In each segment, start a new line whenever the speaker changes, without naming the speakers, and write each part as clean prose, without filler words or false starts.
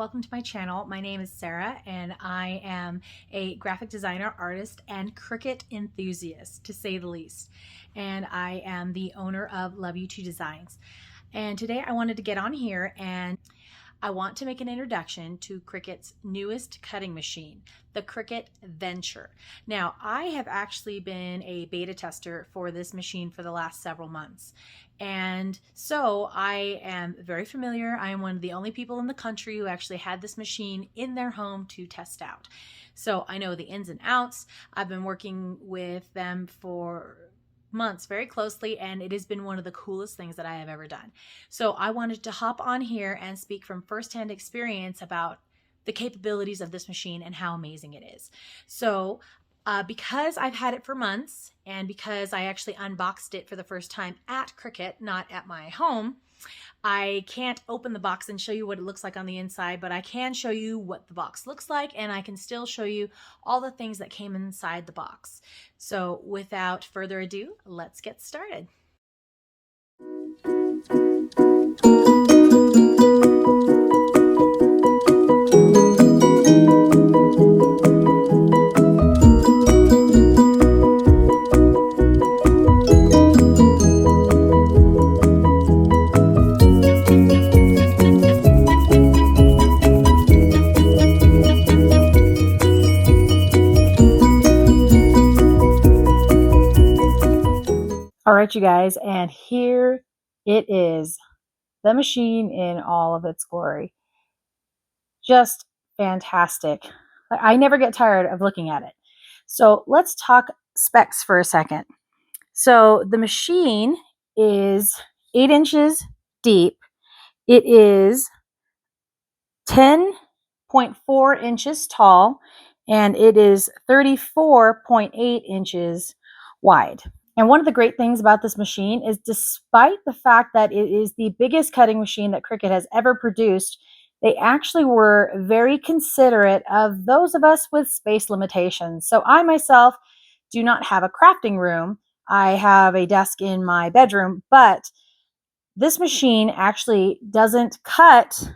welcome to my channel. My name is Sarah and I am a graphic designer, artist, and Cricut enthusiast, to say the least. And I am the owner of Love You 2 Designs. And today I wanted to get on here and I want to make an introduction to Cricut's newest cutting machine, the Cricut Venture. Now, I have actually been a beta tester for this machine for the last several months. And so I am very familiar. I am one of the only people in the country who actually had this machine in their home to test out. So I know the ins and outs. I've been working with them for months very closely, and it has been one of the coolest things that I have ever done. So I wanted to hop on here and speak from firsthand experience about the capabilities of this machine and how amazing it is. So because I've had it for months and because I actually unboxed it for the first time at Cricut, not at my home, I can't open the box and show you what it looks like on the inside, but I can show you what the box looks like, and I can still show you all the things that came inside the box. So without further ado, let's get started. All right, you guys, and here it is, the machine in all of its glory. Just fantastic. I never get tired of looking at it. So let's talk specs for a second. So the machine is 8 inches deep. It is 10.4 inches tall, and it is 34.8 inches wide. And one of the great things about this machine is, despite the fact that it is the biggest cutting machine that Cricut has ever produced, they actually were very considerate of those of us with space limitations. So I myself do not have a crafting room. I have a desk in my bedroom, but this machine actually doesn't cut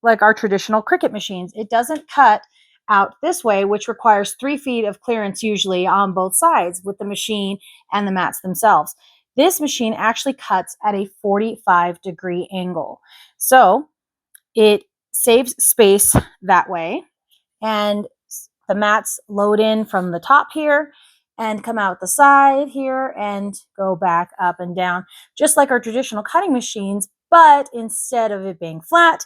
like our traditional Cricut machines. It doesn't cut out this way, which requires 3 feet of clearance usually on both sides with the machine and the mats themselves. This machine actually cuts at a 45-degree angle. So it saves space that way. And the mats load in from the top here and come out the side here and go back up and down, just like our traditional cutting machines, but instead of it being flat,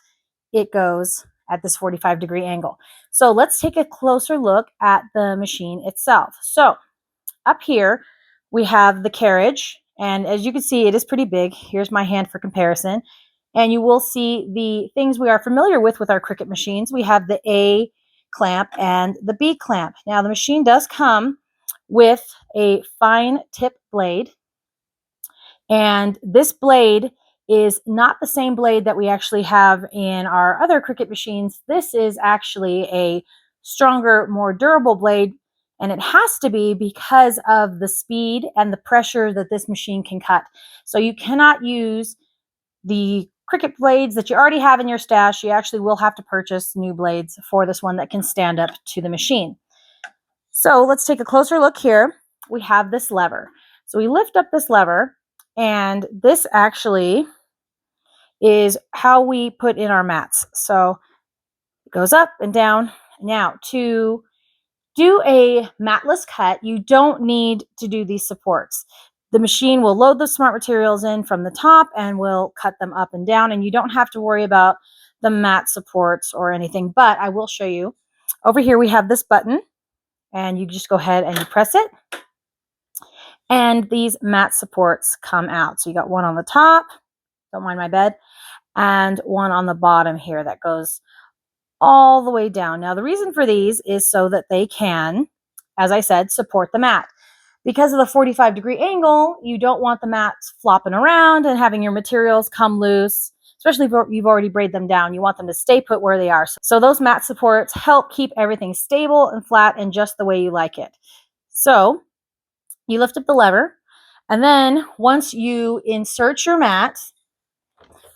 it goes at this 45-degree angle. So let's take a closer look at the machine itself. So up here, we have the carriage, and as you can see, it is pretty big. Here's my hand for comparison. And you will see the things we are familiar with our Cricut machines. We have the A clamp and the B clamp. Now, the machine does come with a fine tip blade, and this blade is not the same blade that we actually have in our other Cricut machines. This is actually a stronger, more durable blade, and it has to be because of the speed and the pressure that this machine can cut. So you cannot use the Cricut blades that you already have in your stash. You actually will have to purchase new blades for this one that can stand up to the machine. So let's take a closer look here. We have this lever. So we lift up this lever, and this actually is how we put in our mats. So it goes up and down. Now, to do a matless cut, you don't need to do these supports. The machine will load the smart materials in from the top and will cut them up and down, and you don't have to worry about the mat supports or anything. But I will show you. Over here we have this button, and you just go ahead and you press it, and these mat supports come out. So you got one on the top, don't mind my bed, and one on the bottom here that goes all the way down. Now, the reason for these is so that they can, as I said, support the mat. Because of the 45-degree angle, you don't want the mats flopping around and having your materials come loose, especially if you've already braided them down. You want them to stay put where they are. So those mat supports help keep everything stable and flat and just the way you like it. So you lift up the lever, and then once you insert your mat,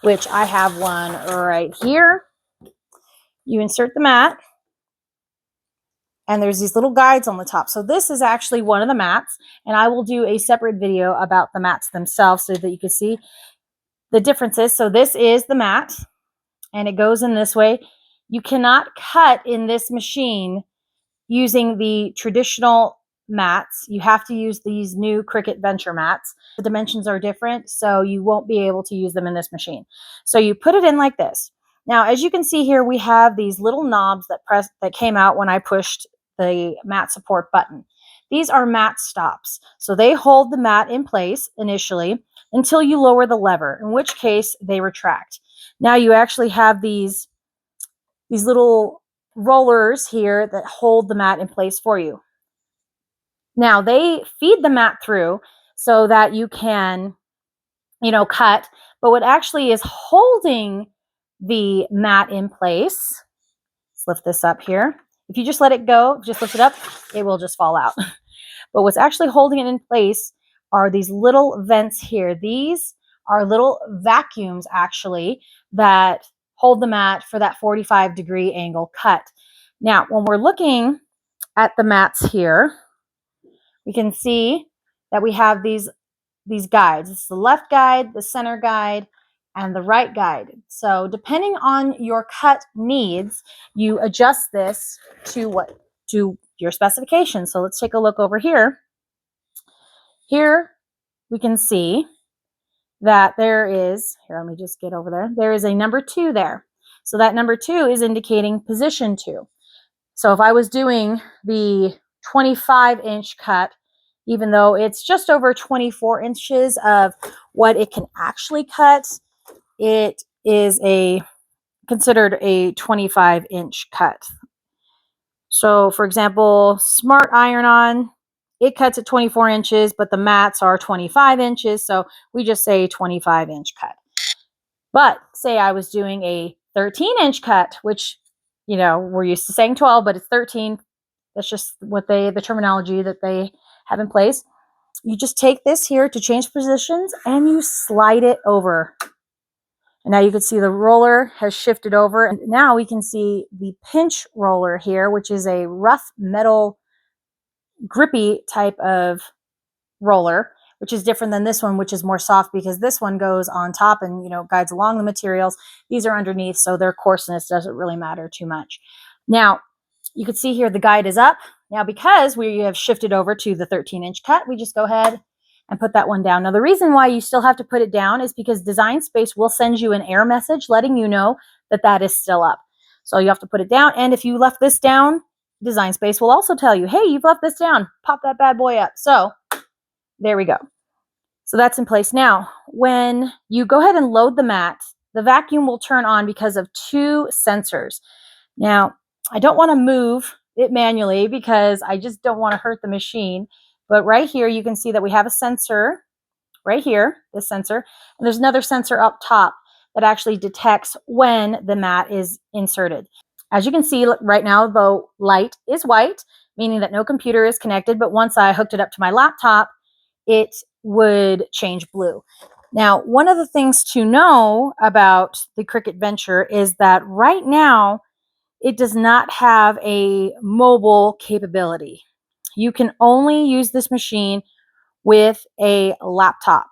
which I have one right here, You insert the mat, and there's these little guides on the top. So this is actually one of the mats, and I will do a separate video about the mats themselves so that you can see the differences. So this is the mat, and it goes in this way. You cannot cut in this machine using the traditional mats. You have to use these new Cricut Venture mats. The dimensions are different, so you won't be able to use them in this machine. So you put it in like this. Now, as you can see here, we have these little knobs that came out when I pushed the mat support button. These are mat stops. So they hold the mat in place initially until you lower the lever, in which case they retract. Now you actually have these little rollers here that hold the mat in place for you. Now they feed the mat through so that you can, cut, but what actually is holding the mat in place, let's lift this up here. If you just let it go, just lift it up, it will just fall out. But what's actually holding it in place are these little vents here. These are little vacuums actually that hold the mat for that 45-degree angle cut. Now, when we're looking at the mats here, we can see that we have these guides. It's the left guide, the center guide, and the right guide. So depending on your cut needs, you adjust this to your specifications. So let's take a look over here. Here we can see that there is, here, let me just get over there. There is a number 2 there. So that number 2 is indicating position 2. So if I was doing the 25-inch cut, even though it's just over 24 inches of what it can actually cut, it is considered a 25-inch cut. So for example, Smart Iron-On, it cuts at 24 inches, but the mats are 25 inches. So we just say 25-inch cut. But say I was doing a 13-inch cut, which, we're used to saying 12, but it's 13. That's just the terminology that they have in place. You just take this here to change positions and you slide it over. And now you can see the roller has shifted over. And now we can see the pinch roller here, which is a rough metal grippy type of roller, which is different than this one, which is more soft because this one goes on top and, guides along the materials. These are underneath, so their coarseness doesn't really matter too much. Now, you can see here the guide is up. Now, because we have shifted over to the 13-inch cut, we just go ahead and put that one down. Now, the reason why you still have to put it down is because Design Space will send you an error message letting you know that that is still up. So you have to put it down. And if you left this down, Design Space will also tell you, hey, you've left this down. Pop that bad boy up. So there we go. So that's in place. Now, when you go ahead and load the mat, the vacuum will turn on because of 2 sensors. Now, I don't want to move it manually because I just don't want to hurt the machine. But right here, you can see that we have a sensor right here, this sensor, and there's another sensor up top that actually detects when the mat is inserted. As you can see right now, the light is white, meaning that no computer is connected. But once I hooked it up to my laptop, it would change blue. Now, one of the things to know about the Cricut Venture is that right now, it does not have a mobile capability. You can only use this machine with a laptop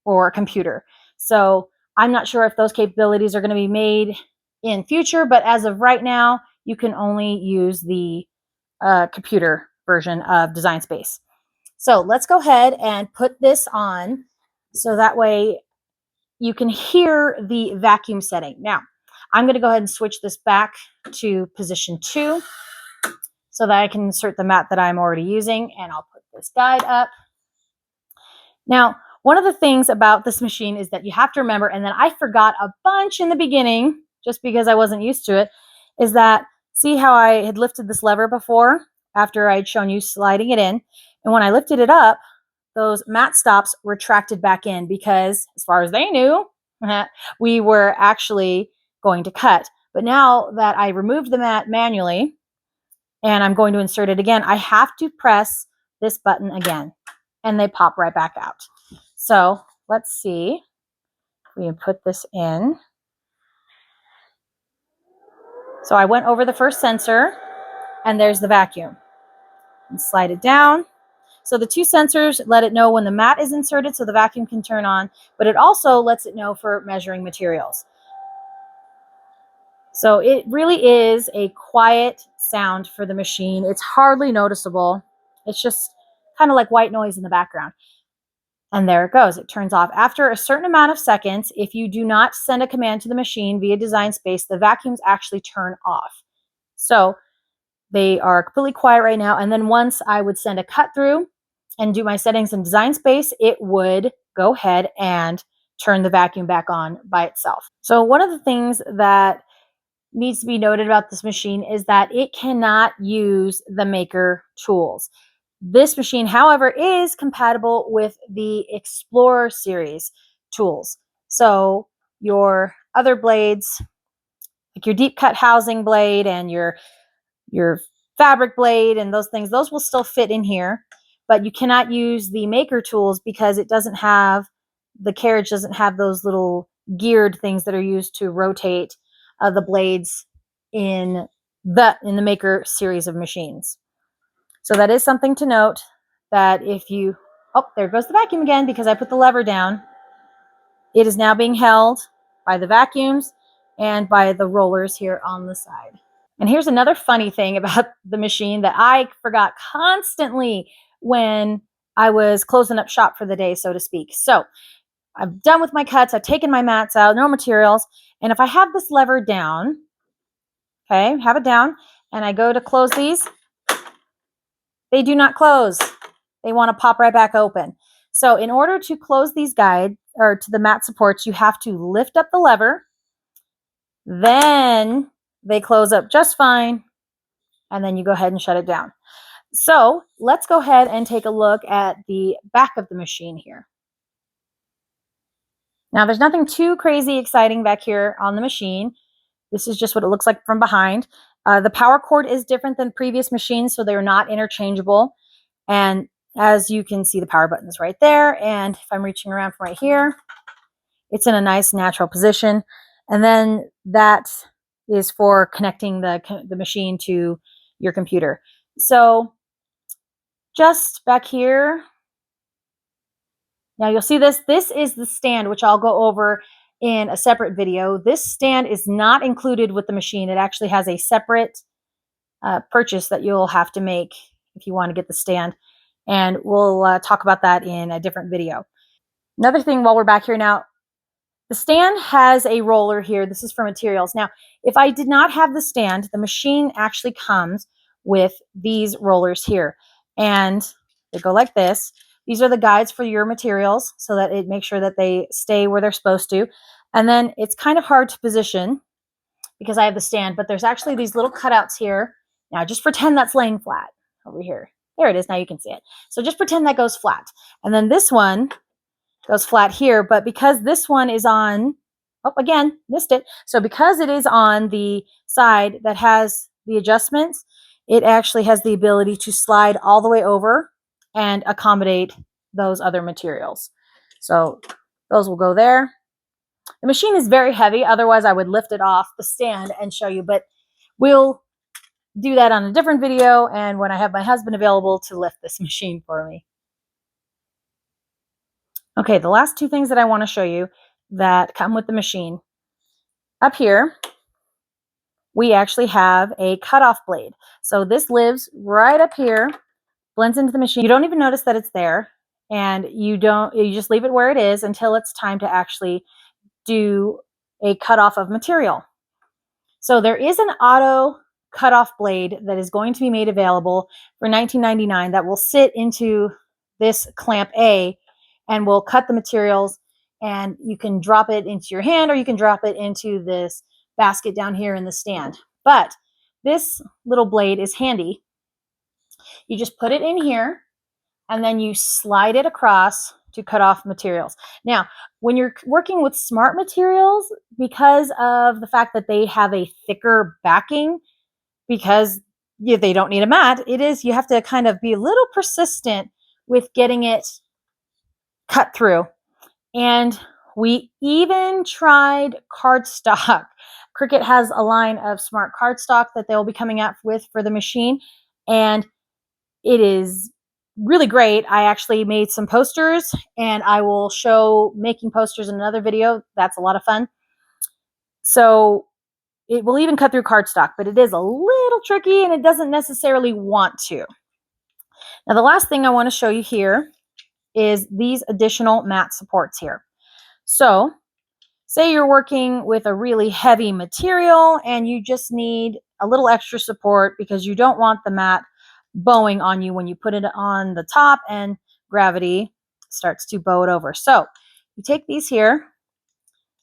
or a computer. So I'm not sure if those capabilities are going to be made in future, but as of right now, you can only use the computer version of Design Space. So let's go ahead and put this on so that way you can hear the vacuum setting. Now, I'm going to go ahead and switch this back to position 2 so that I can insert the mat that I'm already using, and I'll put this guide up. Now, one of the things about this machine is that you have to remember, and then I forgot a bunch in the beginning just because I wasn't used to it, is that see how I had lifted this lever before after I'd shown you sliding it in, and when I lifted it up, those mat stops retracted back in because, as far as they knew, we were actually going to cut. But now that I removed the mat manually and I'm going to insert it again, I have to press this button again and they pop right back out. So let's see. We can put this in. So I went over the first sensor, and there's the vacuum. And slide it down. So the two sensors let it know when the mat is inserted so the vacuum can turn on, but it also lets it know for measuring materials. So it really is a quiet sound for the machine. It's hardly noticeable. It's just kind of like white noise in the background. And there it goes. It turns off. After a certain amount of seconds, if you do not send a command to the machine via design space, the vacuums actually turn off. So they are completely quiet right now. And then once I would send a cut through and do my settings in design space, it would go ahead and turn the vacuum back on by itself. So one of the things that needs to be noted about this machine is that it cannot use the maker tools. This machine, however, is compatible with the Explorer series tools. So your other blades, like your deep cut housing blade and your fabric blade and those things, those will still fit in here, but you cannot use the maker tools because it doesn't have, the carriage doesn't have those little geared things that are used to rotate the blades in the maker series of machines. So that is something to note, that if you, oh, there goes the vacuum again because I put the lever down. It is now being held by the vacuums and by the rollers here on the side. And here's another funny thing about the machine that I forgot constantly when I was closing up shop for the day, so to speak. So I'm done with my cuts. I've taken my mats out, no materials. And if I have this lever down, okay, have it down, and I go to close these, they do not close. They want to pop right back open. So in order to close these guides, or to the mat supports, you have to lift up the lever, then they close up just fine, and then you go ahead and shut it down. So let's go ahead and take a look at the back of the machine here. Now there's nothing too crazy exciting back here on the machine. This is just what it looks like from behind. The power cord is different than previous machines, so they're not interchangeable. And as you can see, the power button is right there. And if I'm reaching around from right here, it's in a nice natural position. And then that is for connecting the machine to your computer. So just back here, now you'll see this. This is the stand, which I'll go over in a separate video. This stand is not included with the machine. It actually has a separate purchase that you'll have to make if you want to get the stand. And we'll talk about that in a different video. Another thing while we're back here now, the stand has a roller here. This is for materials. Now, if I did not have the stand, the machine actually comes with these rollers here. And they go like this. These are the guides for your materials so that it makes sure that they stay where they're supposed to. And then it's kind of hard to position because I have the stand, but there's actually these little cutouts here. Now just pretend that's laying flat over here. There it is. Now you can see it. So just pretend that goes flat. And then this one goes flat here, but because this one is on, oh, again, missed it. So because it is on the side that has the adjustments, it actually has the ability to slide all the way over and accommodate those other materials. So those will go there. The machine is very heavy. Otherwise, I would lift it off the stand and show you, but we'll do that on a different video and when I have my husband available to lift this machine for me. Okay, the last two things that I want to show you that come with the machine. Up here, we actually have a cutoff blade. So this lives right up here, blends into the machine. You don't even notice that it's there, and you just leave it where it is until it's time to actually do a cutoff of material. So there is an auto cutoff blade that is going to be made available for $19.99 that will sit into this clamp A and will cut the materials, and you can drop it into your hand or you can drop it into this basket down here in the stand. But this little blade is handy. You just put it in here and then you slide it across to cut off materials. Now, when you're working with smart materials, because of the fact that they have a thicker backing, because they don't need a mat, you have to kind of be a little persistent with getting it cut through. And we even tried cardstock. Cricut has a line of smart cardstock that they'll be coming out with for the machine, and it is really great. I actually made some posters, and I will show making posters in another video. That's a lot of fun. So it will even cut through cardstock, but it is a little tricky and it doesn't necessarily want to. Now, the last thing I want to show you here is these additional mat supports here. So say you're working with a really heavy material and you just need a little extra support because you don't want the mat bowing on you when you put it on the top and gravity starts to bow it over. So you take these here,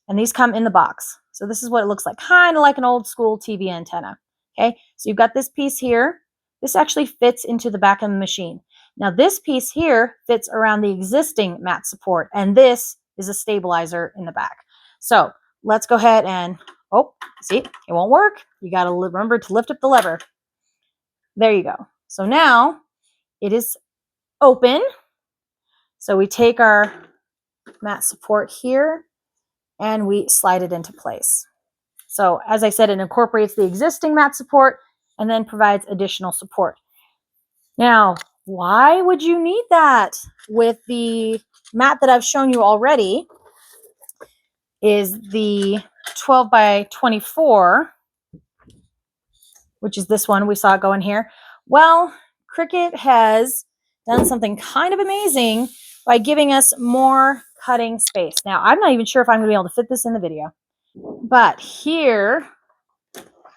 and these come in the box. So this is what it looks like, kind of like an old school TV antenna. Okay, so you've got this piece here. This actually fits into the back of the machine. Now this piece here fits around the existing mat support, and this is a stabilizer in the back. So let's go ahead and, oh, see, it won't work. You got to remember to lift up the lever. There you go. So now it is open. So we take our mat support here and we slide it into place. So as I said, it incorporates the existing mat support and then provides additional support. Now, why would you need that? With the mat that I've shown you already is the 12 by 24, which is this one we saw going here. Well, Cricut has done something kind of amazing by giving us more cutting space. Now, I'm not even sure if I'm going to be able to fit this in the video, but here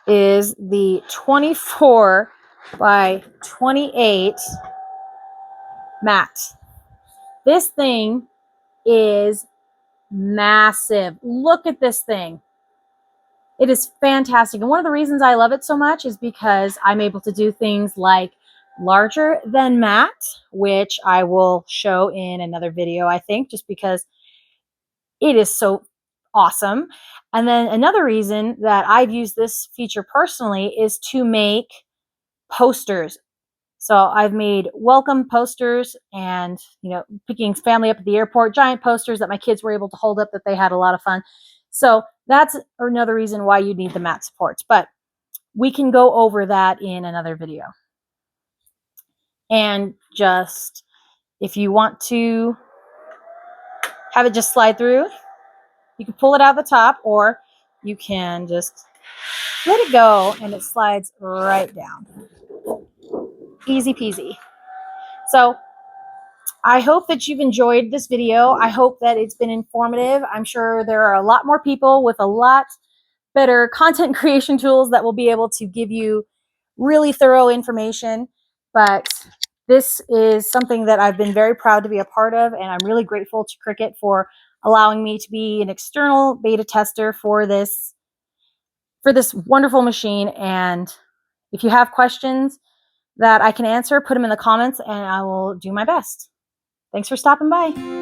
is the 24 by 28 mat. This thing is massive. Look at this thing. It is fantastic. And one of the reasons I love it so much is because I'm able to do things like larger than mat, which I will show in another video, I think, just because it is so awesome. And then another reason that I've used this feature personally is to make posters. So I've made welcome posters and, picking family up at the airport, giant posters that my kids were able to hold up that they had a lot of fun. So that's another reason why you need the mat supports, but we can go over that in another video. And just, if you want to have it just slide through, you can pull it out of the top, or you can just let it go and it slides right down. Easy peasy. So I hope that you've enjoyed this video. I hope that it's been informative. I'm sure there are a lot more people with a lot better content creation tools that will be able to give you really thorough information. But this is something that I've been very proud to be a part of, and I'm really grateful to Cricut for allowing me to be an external beta tester for this wonderful machine. And if you have questions that I can answer, put them in the comments and I will do my best. Thanks for stopping by.